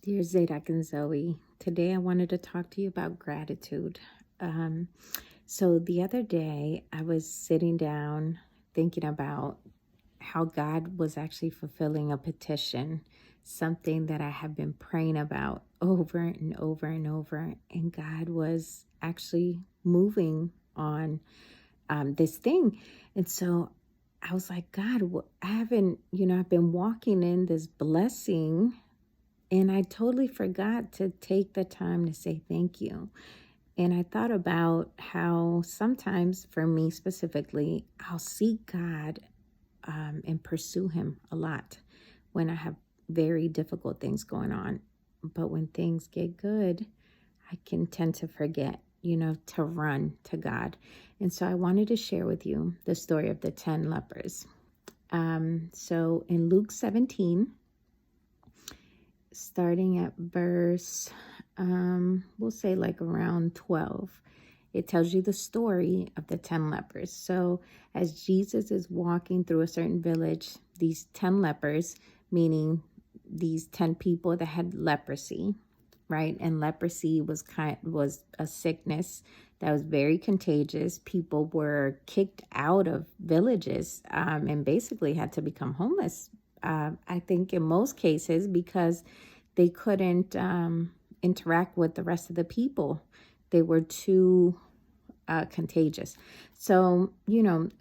Dear Zadok and Zoe, today I wanted to talk to you about gratitude. So the other day I was sitting down thinking about how God was actually fulfilling a petition, something that I have been praying about over and over and over, and God was actually moving on this thing. And so I was like, God, I haven't, I've been walking in this blessing and I totally forgot to take the time to say thank you. And I thought about how sometimes, for me specifically, I'll seek God and pursue Him a lot when I have very difficult things going on. But when things get good, I can tend to forget, to run to God. And so I wanted to share with you the story of the 10 lepers. So in Luke 17, starting at verse, we'll say like around 12, it tells you the story of the 10 lepers. So as Jesus is walking through a certain village, these 10 lepers, meaning these 10 people that had leprosy, right? And leprosy was a sickness that was very contagious. People were kicked out of villages and basically had to become homeless. I think in most cases because they couldn't interact with the rest of the people. They were too contagious. So,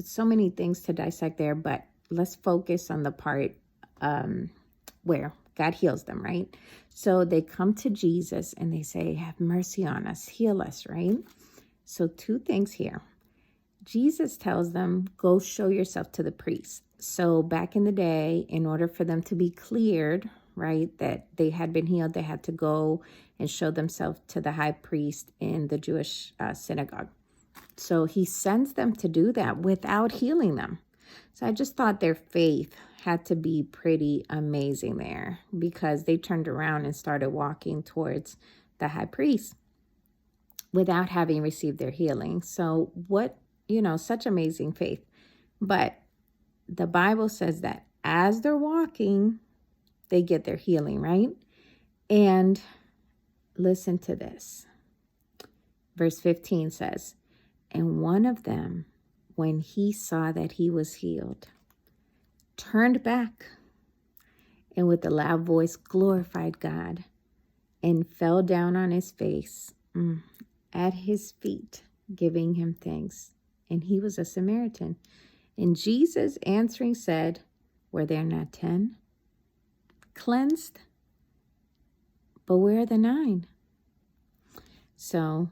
so many things to dissect there, but let's focus on the part where God heals them, right? So they come to Jesus and they say, have mercy on us, heal us, right? So two things here. Jesus tells them, go show yourself to the priest. So back in the day, in order for them to be cleared, right, that they had been healed, they had to go and show themselves to the high priest in the Jewish synagogue. So he sends them to do that without healing them. So I just thought their faith had to be pretty amazing there, because they turned around and started walking towards the high priest without having received their healing. So what, such amazing faith. But the Bible says that as they're walking, they get their healing, right? And listen to this. Verse 15 says, and one of them, when he saw that he was healed, turned back and with a loud voice glorified God and fell down on his face at his feet, giving him thanks. And he was a Samaritan. And Jesus answering said, were there not 10 cleansed? But where are the 9? So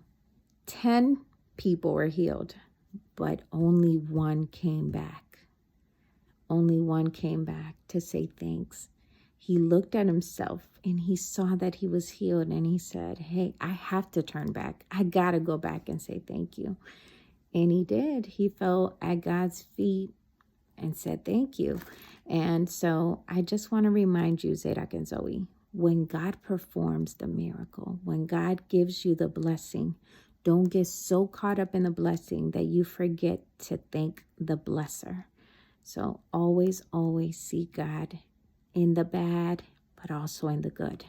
10 people were healed, but only one came back. Only one came back to say thanks. He looked at himself and he saw that he was healed and he said, hey, I have to turn back. I got to go back and say thank you. And he did. He fell at God's feet and said thank you. And so I just want to remind you, Zadok and Zoe, when God performs the miracle, when God gives you the blessing, don't get so caught up in the blessing that you forget to thank the blesser. So always, always see God in the bad, but also in the good.